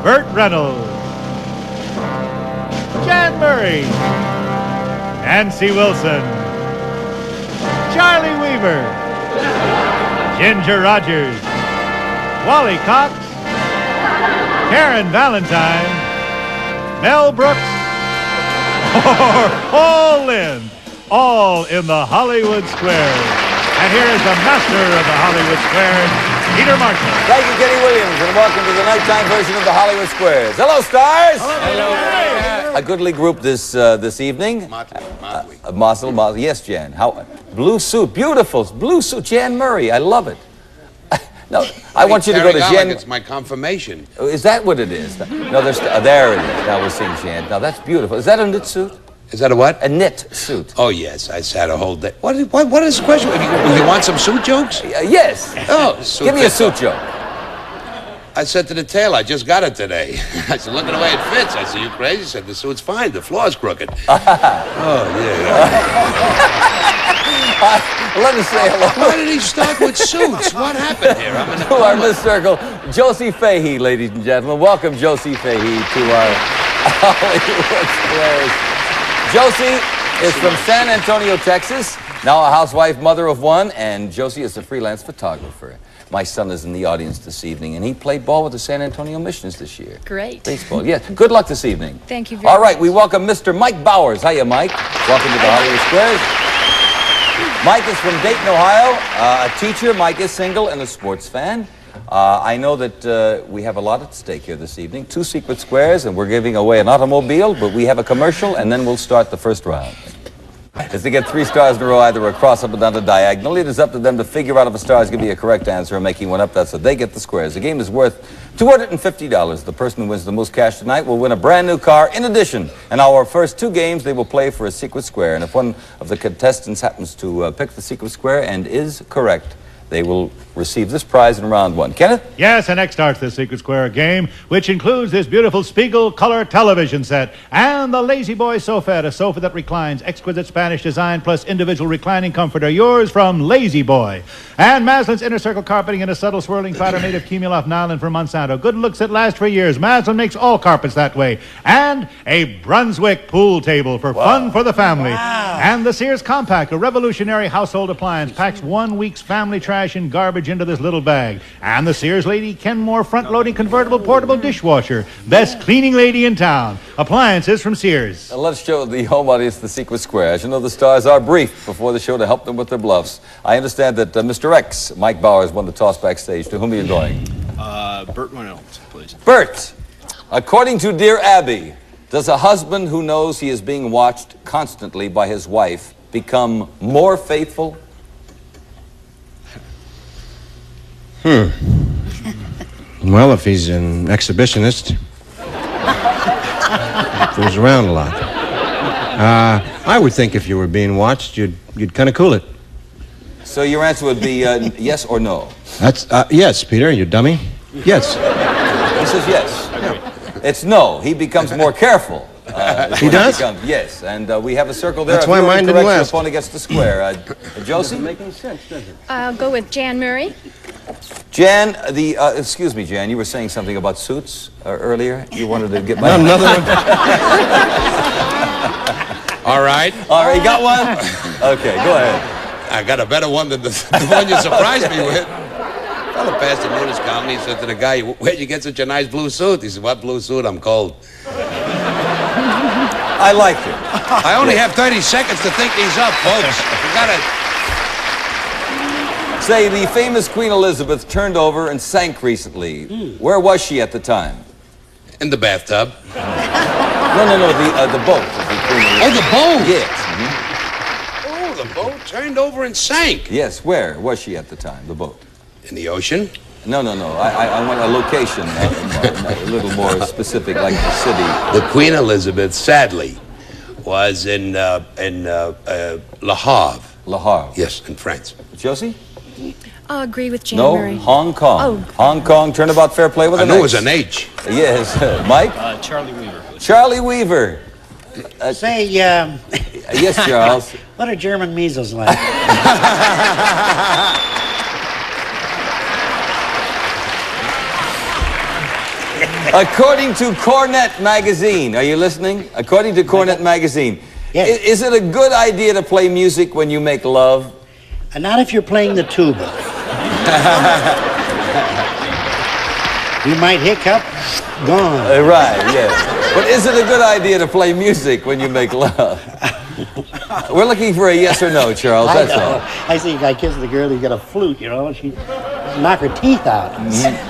Burt Reynolds, Jan Murray, Nancy Wilson, Charlie Weaver, Ginger Rogers, Wally Cox, Karen Valentine, Mel Brooks, or Paul Lynde, all in the Hollywood Squares. And here is the master of the Hollywood Squares, Peter Marshall. Thank you, Kenny Williams, and welcome to the nighttime version of the Hollywood Squares. Hello, stars. Hello. A goodly group this evening. Motley. Yes, Jan. How? Blue suit, beautiful blue suit. Jan Murray, I love it. No, I want you to go to Jan. Like it's my confirmation. Is that what it is? No, there it is. Now we're seeing Jan. Now that's beautiful. Is that a knit suit? Is that a what? A knit suit. Oh, yes. I sat a whole day. What is the question? You want some suit jokes? Yes. Oh, suit. Give me a suit joke. I said to the tailor, I just got it today. I said, look at the way it fits. I said, you crazy? He said, the suit's fine. The floor's crooked. Oh, yeah. Let us say hello. Why did he start with suits? What happened here? I'm in to our Miss Circle, Josey Fahey, ladies and gentlemen. Welcome, Josey Fahey, to our Hollywood Squares. Josey is from San Antonio, Texas, now a housewife, mother of one, and Josey is a freelance photographer. My son is in the audience this evening, and he played ball with the San Antonio Missions this year. Great. Baseball, yes. Good luck this evening. Thank you very much. All right, we welcome Mr. Mike Bowers. Hiya, Mike. Welcome to the Hollywood Squares. Mike is from Dayton, Ohio, a teacher. Mike is single and a sports fan. I know that we have a lot at stake here this evening. 2 secret squares, and we're giving away an automobile, but we have a commercial, and then we'll start the first round. If they get 3 stars in a row, either across, up, or down, or diagonal, it is up to them to figure out if a star is going to be a correct answer or making one up. That's so they get the squares. The game is worth $250. The person who wins the most cash tonight will win a brand new car. In addition, in our first 2 games, they will play for a secret square. And if one of the contestants happens to pick the secret square and is correct, they will receive this prize in round 1. Kenneth? Yes, and next starts the Secret Square game, which includes this beautiful Spiegel color television set and the Lazy Boy sofa, a sofa that reclines, exquisite Spanish design plus individual reclining comfort are yours from Lazy Boy. And Maslin's Inner Circle carpeting in a subtle swirling pattern made of Cumulaf nylon from Monsanto. Good looks that last for years. Maslin makes all carpets that way. And a Brunswick pool table for fun for the family. Wow. And the Sears Compact, a revolutionary household appliance, packs 1 week's family trash and garbage into this little bag. And the Sears Lady Kenmore front-loading convertible portable dishwasher. Best cleaning lady in town. Appliances from Sears. Now let's show the home audience the secret square. As you know, the stars are briefed before the show to help them with their bluffs. I understand that Mr. X, Mike Bowers, won the toss backstage. To whom are you going? Burt Reynolds, please. Burt, according to Dear Abby, does a husband who knows he is being watched constantly by his wife become more faithful? Well, if he's an exhibitionist, goes around a lot. I would think if you were being watched, you'd kind of cool it. So your answer would be yes or no? That's yes, Peter. You dummy. Yes. He says yes. It's no. He becomes more careful. He does? Yes, and we have a circle there. That's why mine didn't last. Your opponent gets the square. Josey? Doesn't make any sense, does it? I'll go with Jan Murray. Jan, excuse me, Jan, you were saying something about suits earlier. You wanted to get my... Another one? All right. All right, you got one? Okay, go ahead. I got a better one than the one you surprised me with. Fellow passed the notice column. He said to the guy, where'd you get such a nice blue suit? He said, what blue suit? I'm cold. I like it. I only have 30 seconds to think these up, folks. You gotta... Say, the famous Queen Elizabeth turned over and sank recently. Where was she at the time? In the bathtub. No, the boat. Oh, the boat? Yes. Oh, the boat turned over and sank. Yes, where was she at the time, the boat? In the ocean? No. I want a location, a little more specific, like the city. The Queen Elizabeth, sadly, was in Le Havre. Le Havre. Yes, in France. Josey? I'll agree with Jan No, Murray. Hong Kong. Oh. Hong Kong, turnabout fair play with I an knew it X. was an H. Yes. Mike? Charlie Weaver. Charlie Weaver. Say, Yes, Charles. what are German measles like? According to Cornet magazine, are you listening? According to Cornet magazine, Yes. is it a good idea to play music when you make love? Not if you're playing the tuba. You might hiccup, gone. Right, yes. But is it a good idea to play music when you make love? We're looking for a yes or no, Charles, I that's know. all. I see a guy kissing the girl, he's got a flute, you know, and she knock her teeth out.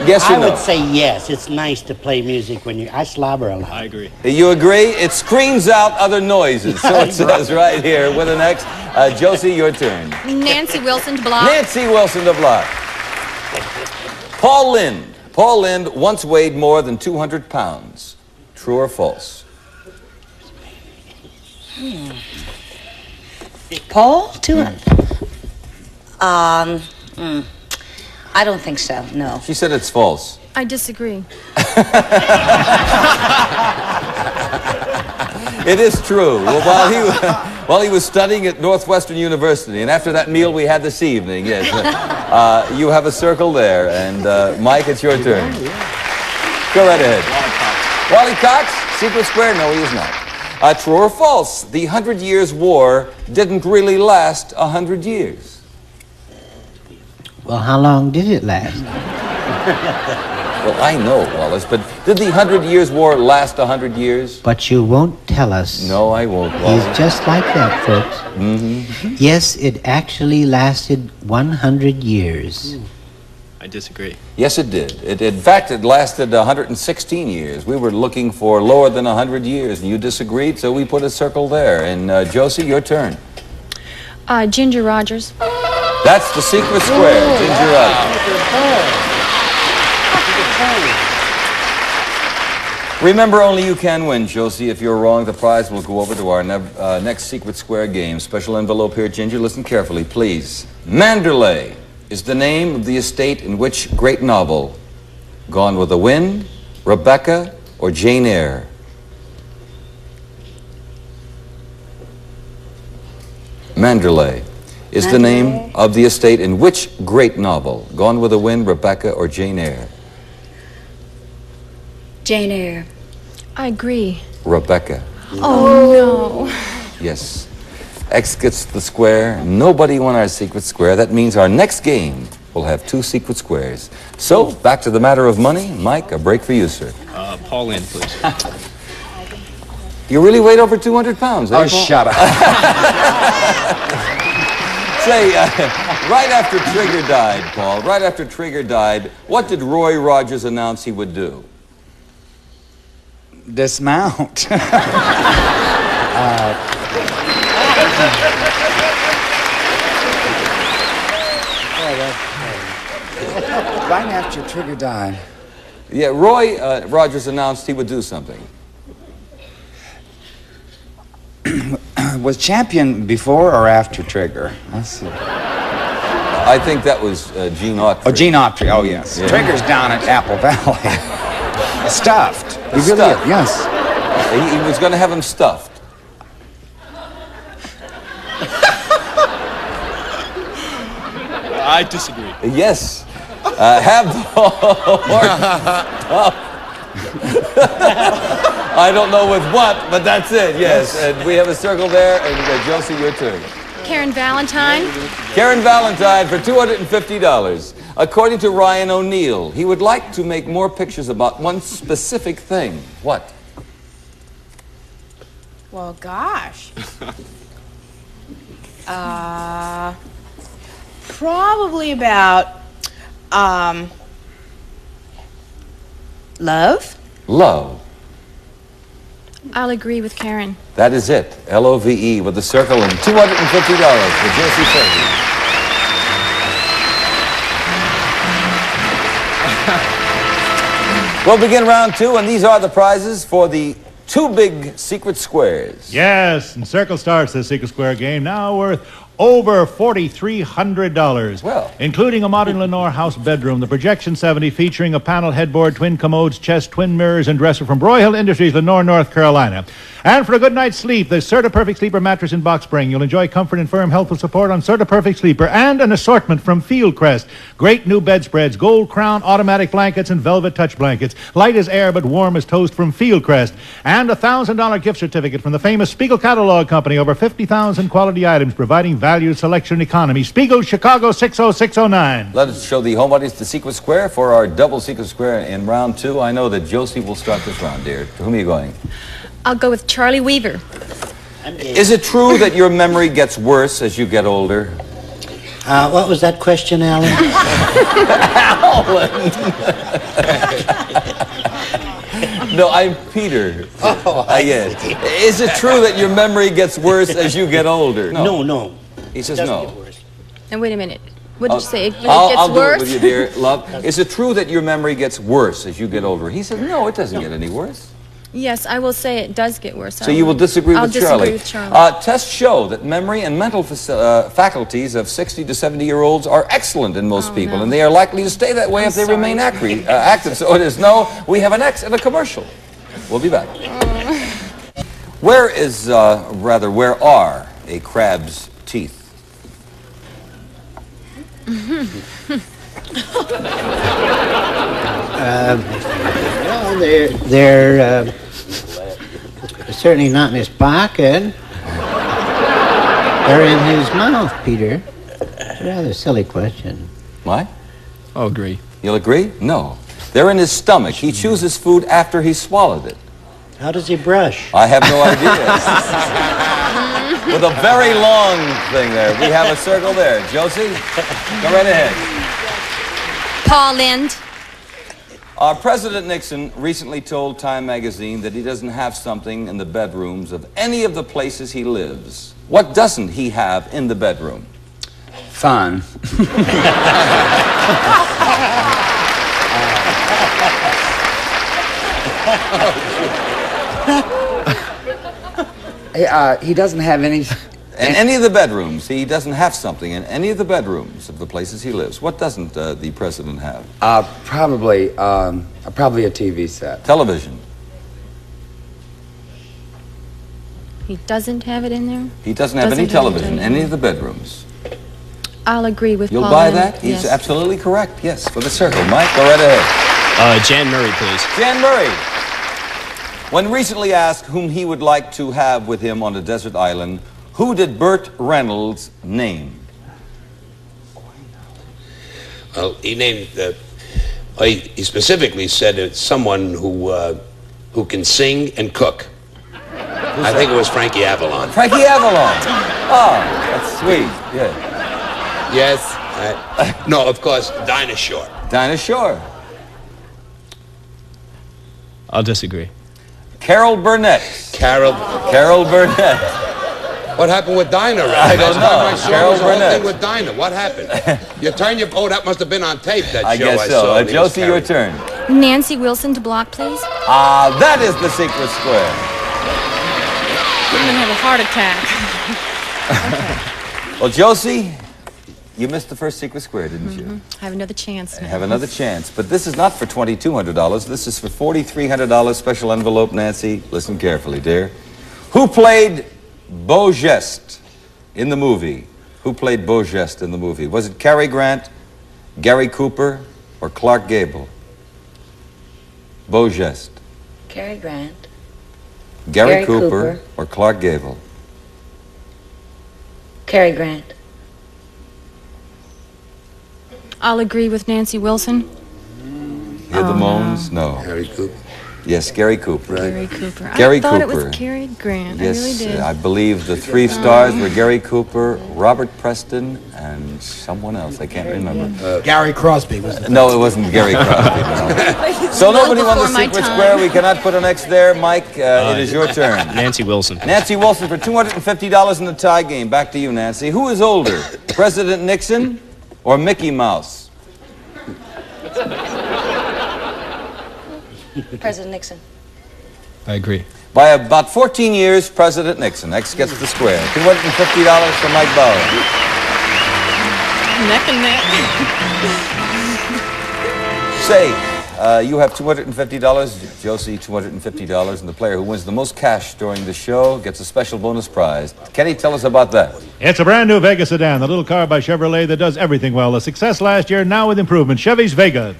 Yes or I no? would say yes. It's nice to play music when I slobber a lot. I agree. You agree? It screams out other noises, so it says right here. With the next, Josey, your turn. Nancy Wilson de Block. Nancy Wilson de Block. Paul Lind. Paul Lind once weighed more than 200 pounds. True or false? Paul? I don't think so, no. She said it's false. I disagree. It is true. Well, while he was studying at Northwestern University, and after that meal we had this evening, yes, you have a circle there. And Mike, it's your turn. Go right ahead. Wally Cox, Secret Square? No, he is not. True or false? The 100 Years' War didn't really last 100 years. Well, how long did it last? Well, I know, Wallace, but did the 100 Years' War last 100 years? But you won't tell us. No, I won't, He's Wallace. just like that, folks. Yes, it actually lasted 100 years. I disagree. Yes, it did. In fact, it lasted 116 years. We were looking for lower than 100 years, and you disagreed, so we put a circle there. And Josey, your turn. Ginger Rogers. That's the Secret Square, Ginger Rogers. Remember, only you can win, Josey. If you're wrong, the prize will go over to our next Secret Square game. Special envelope here, Ginger. Listen carefully, please. Manderley is the name of the estate in which great novel? Gone with the Wind, Rebecca, or Jane Eyre? Manderley is the name of the estate in which great novel? Gone with the Wind, Rebecca, or Jane Eyre? Jane Eyre. I agree. Rebecca. Oh, no. Yes. X gets the square. Nobody won our Secret Square. That means our next game will have 2 Secret Squares. So, back to the matter of money. Mike, a break for you, sir. Paul Lind, please. You really weighed over 200 pounds, eh, Oh, Paul? shut up. Say, right after Trigger died, Paul, right after Trigger died, what did Roy Rogers announce he would do? Dismount. Right after Trigger died. Yeah, Roy Rogers announced he would do something. Was Champion before or after Trigger? Let's see. I think that was Gene Autry. Oh, Gene Autry. Oh, yes. Yeah. Trigger's down at Apple Valley. Stuffed. He really Stuffed. is. Yes. He was going to have him stuffed. I disagree. Yes. Have the I don't know with what, but that's it, yes. And we have a circle there, and Josey, your turn. Karen Valentine. Karen Valentine for $250. According to Ryan O'Neal, he would like to make more pictures about one specific thing. What? Well, gosh. Probably about, love? Love. I'll agree with Karen. That is it. L-O-V-E with the circle and $250 for Josey Fergie. We'll begin round 2, and these are the prizes for the 2 big Secret Squares. Yes, and Circle starts the Secret Square game, now worth over $4,300. Well. Including a modern Lenore house bedroom, the Projection 70 featuring a panel headboard, twin commodes, chest, twin mirrors, and dresser from Broyhill Industries, Lenore, North Carolina. And for a good night's sleep, the Certa Perfect Sleeper mattress in box spring. You'll enjoy comfort and firm, healthful support on Certa Perfect Sleeper and an assortment from Fieldcrest. Great new bedspreads, gold crown automatic blankets, and velvet touch blankets. Light as air but warm as toast from Fieldcrest. And a $1,000 gift certificate from the famous Spiegel Catalog Company. Over 50,000 quality items providing value, selection, economy. Spiegel, Chicago 60609. Let us show the home audience the secret square for our double secret square in round 2. I know that Josey will start this round, dear. To whom are you going? I'll go with Charlie Weaver. Is it true that your memory gets worse as you get older? What was that question, Alan? No, I'm Peter. Yes. Is it true that your memory gets worse as you get older? No. He says Doesn't no. get worse. And wait a minute. What did you say? It gets I'll do worse? it with you, dear. Love, is it true that your memory gets worse as you get older? He says no, it doesn't get any worse. Yes, I will say it does get worse. So you will disagree I'll with disagree Charlie. with Charlie. Tests show that memory and mental faculties of 60 to 70-year-olds are excellent in most people, no. and they are likely to stay that way if they remain active. So it is no. We have an X and a commercial. We'll be back. Where are a crab's teeth? Well, they're certainly not in his pocket. They're in his mouth, Peter. It's a rather silly question. What? I'll agree. You'll agree? No. They're in his stomach. He chews his food after he's swallowed it. How does he brush? I have no idea. With a very long thing there. We have a circle there. Josey, go right ahead. Paul Lind. President Nixon recently told Time magazine that he doesn't have something in the bedrooms of any of the places he lives. What doesn't he have in the bedroom? Fun. He doesn't have any... In any of the bedrooms, he doesn't have something in any of the bedrooms of the places he lives. What doesn't the president have? Probably a TV set. Television. He doesn't have it in there? He doesn't have any television in any of the bedrooms. I'll agree with You'll Paul buy Lind. that? He's Yes. absolutely correct. Yes, for the circle. Mike, go right ahead. Jan Murray, please. Jan Murray. When recently asked whom he would like to have with him on a desert island, who did Burt Reynolds name? Well, he named, he specifically said it's someone who can sing and cook. I think it was Frankie Avalon. Frankie Avalon. Oh, that's sweet. Yeah. Yes. No, of course, Dinah Shore. Dinah Shore. I'll disagree. Carol Burnett. Carol Burnett. What happened with Dinah? I don't know. Carol The whole Burnett. thing with Dinah. What happened? You turn your... Oh, that must have been on tape, that I show guess I so. saw. Josey, your turn. Nancy Wilson to block, please. That is the secret square. I'm going to have a heart attack. Well, Josey, you missed the first secret square, didn't you? I have another chance now. Have another chance. But this is not for $2,200. This is for $4,300 special envelope. Nancy, listen carefully, dear. Who played Beau Geste in the movie? Who played Beau Geste in the movie? Was it Cary Grant, Gary Cooper, or Clark Gable? Beau Geste. Cary Grant. Gary Cooper or Clark Gable? Cary Grant. I'll agree with Nancy Wilson. Hear the moans? No. Gary Cooper. Yes, Gary Cooper. Gary Cooper. Gary I thought it Cooper. was Cary Grant. Yes, I really did. I believe the three stars were Gary Cooper, Robert Preston, and someone else. I can't remember. Gary Crosby was the... No, it wasn't Gary Crosby. No. So nobody won the before my secret time. square. We cannot put an X there. Mike, it is your turn. Nancy Wilson. Nancy Wilson for $250 in the tie game. Back to you, Nancy. Who is older, President Nixon or Mickey Mouse? President Nixon. I agree. By about 14 years, President Nixon. X gets the square. $250 for Mike Bauer. Neck and neck. Say, you have $250, Josey $250, and the player who wins the most cash during the show gets a special bonus prize. Kenny, tell us about that. It's a brand new Vega sedan, the little car by Chevrolet that does everything well. A success last year, now with improvement. Chevy's Vega.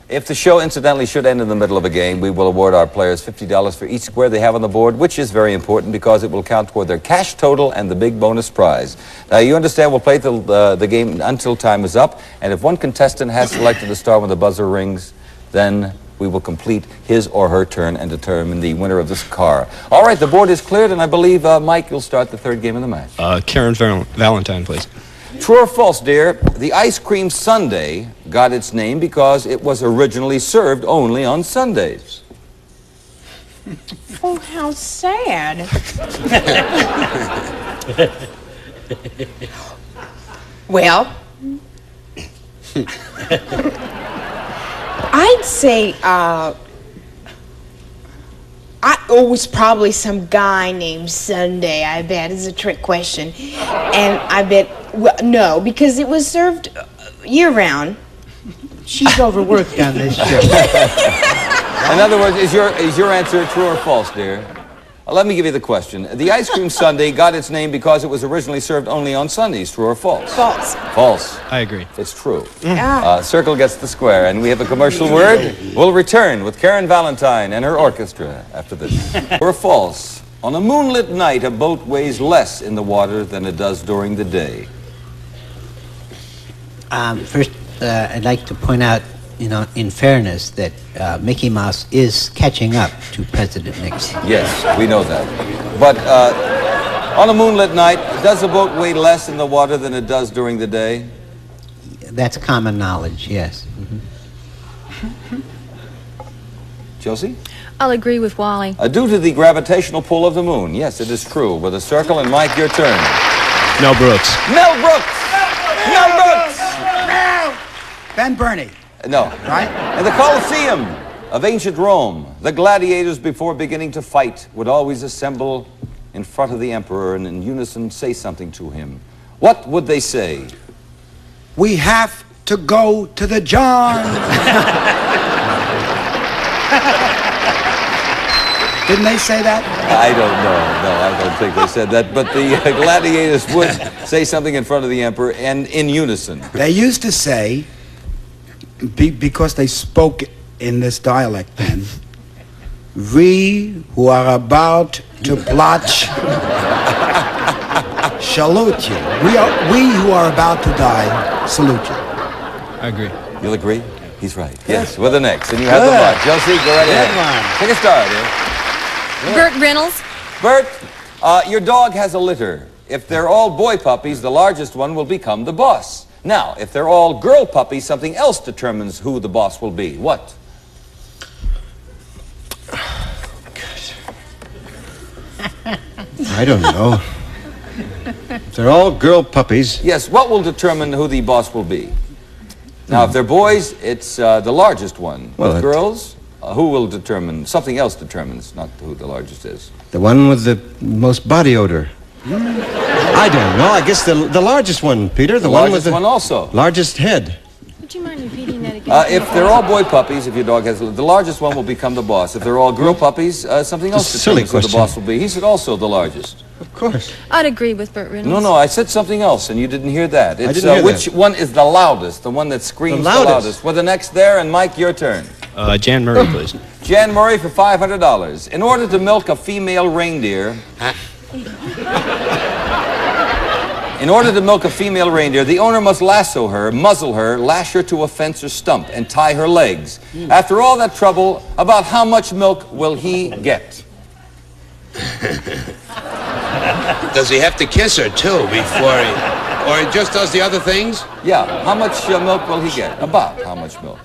If the show, incidentally, should end in the middle of a game, we will award our players $50 for each square they have on the board, which is very important because it will count toward their cash total and the big bonus prize. Now, you understand we'll play the game until time is up, and if one contestant has selected the star when the buzzer rings, then we will complete his or her turn and determine the winner of this car. All right, the board is cleared, and I believe, Mike, you'll start the third game of the match. Karen Valentine, please. True or false, dear? The ice cream sundae got its name because it was originally served only on Sundays. Oh, how sad. Well, I'd say, it was probably some guy named Sunday, I bet. It's a trick question. And I bet, well, no, because it was served year-round. She's overworked on this show. In other words, is your answer true or false, dear? Let me give you the question. The ice cream sundae got its name because it was originally served only on Sundays. True or false? False. False. I agree. It's true. Circle gets the square, and we have a commercial word. We'll return with Karen Valentine and her orchestra after this. True or false? On a moonlit night, a boat weighs less in the water than it does during the day. First, I'd like to point out, in fairness, that Mickey Mouse is catching up to President Nixon. Yes, we know that. But on a moonlit night, does a boat weigh less in the water than it does during the day? That's common knowledge, yes. Josey? I'll agree with Wally. Due to the gravitational pull of the moon. Yes, it is true. With a circle, and Mike, your turn. Mel Brooks. Mel Brooks! Mel Brooks! Ben Burney. No. Right? In the Colosseum of ancient Rome, the gladiators, before beginning to fight, would always assemble in front of the emperor and in unison say something to him. What would they say? We have to go to the John. Didn't they say that? I don't know. No, I don't think they said that. But the gladiators would say something in front of the emperor and in unison. They used to say, because they spoke in this dialect then, we who are about to blotch salute you. We who are about to die salute you. I agree. You'll agree? He's right. Yes, with an X. And you have the mark. Josey, go right ahead. Take a star, dear. Burt Reynolds. Bert, your dog has a litter. If they're all boy puppies, the largest one will become the boss. Now, if they're all girl puppies, something else determines who the boss will be. What? I don't know. If they're all girl puppies. Yes, what will determine who the boss will be? Now, if they're boys, it's the largest one. Well, With girls, who will determine? Something else determines, not who the largest is. The one with the most body odor. I don't know. I guess the largest one, Peter. The one with the one also. Largest head. Would you mind repeating that again? If they're all boy puppies, if your dog has the largest one will become the boss. If they're all girl puppies, something else silly determines who the question. boss will be. He said also the largest. Of course. I'd agree with Burt Reynolds. No, I said something else, and you didn't hear that. It's, didn't hear which that. one is the loudest? The one that screams the loudest. With an X there, and Mike, your turn. Jan Murray, please. Jan Murray for $500. In order to milk a female reindeer... In order to milk a female reindeer, the owner must lasso her, muzzle her, lash her to a fence or stump, and tie her legs. After all that trouble, about how much milk will he get? Does he have to kiss her, too, before he... Or he just does the other things? Yeah, how much milk will he get? About how much milk?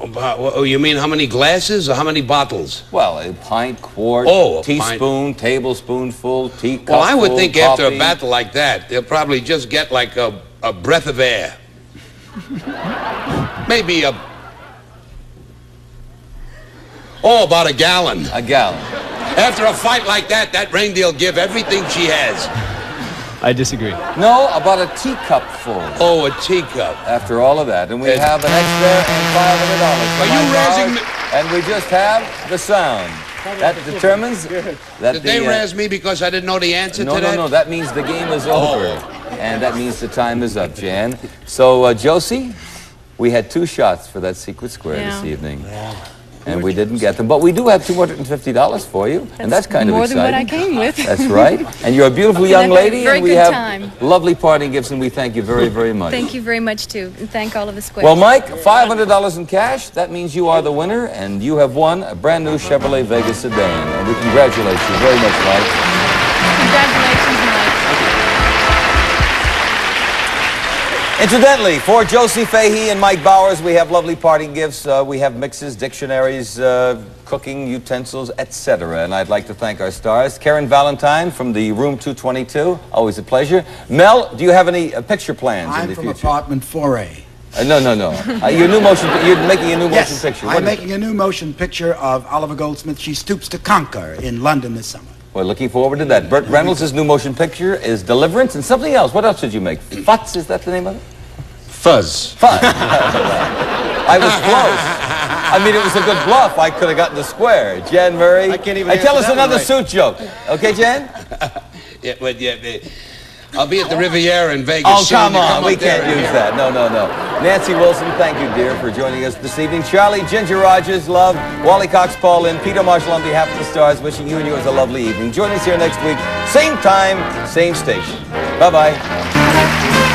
Oh, you mean how many glasses or how many bottles? Well, a pint, quart, a teaspoon, tablespoonful, teacup. Well, I would think after coffee. a battle like that, they'll probably just get like a breath of air. Maybe a Oh, about a gallon. A gallon. After a fight like that, that reindeer will give everything she has. I disagree. No, about a teacup full. Oh, a teacup. After all of that. And we have an extra and $500. Are you raising me? And we just have the sound. That determines that Did they razz me because I didn't know the answer to that? No, that means the game is over. And that means the time is up, Jan. So, Josey, we had 2 shots for that secret square this evening. And we didn't get them. But we do have $250 for you. And that's kind of exciting. More than what I came with. That's right. And you're a beautiful young lady. Very and we good have time. lovely parting gifts, and we thank you very, very much. Thank you very much, too. And thank all of the squares. Well, Mike, $500 in cash. That means you are the winner, and you have won a brand new Chevrolet Vega sedan. And we congratulate you very much, Mike. Congratulations, Mike. Incidentally, for Josey Fahey and Mike Bowers, we have lovely parting gifts. We have mixes, dictionaries, cooking utensils, etc. And I'd like to thank our stars. Karen Valentine from the Room 222. Always a pleasure. Mel, do you have any picture plans in the future? I'm from apartment 4A. No. You're making a new motion picture. I'm making a new motion picture of Oliver Goldsmith, She Stoops to Conquer, in London this summer. We're looking forward to that. Burt Reynolds' new motion picture is Deliverance and something else. What else did you make? Futz, is that the name of it? Fuzz. Fuzz. I was close. I mean, it was a good bluff. I could have gotten the square. Jan Murray. I can't even Hey, tell us answer that another one right. suit joke. Okay, Jan? I'll be at the Riviera in Vegas. Oh, soon. come You on. We up there can't and- use that. No. Nancy Wilson, thank you, dear, for joining us this evening. Charlie, Ginger Rogers, love. Wally Cox, Paul Lynn, Peter Marshall on behalf of the stars, wishing you and yours a lovely evening. Join us here next week. Same time, same station. Bye-bye.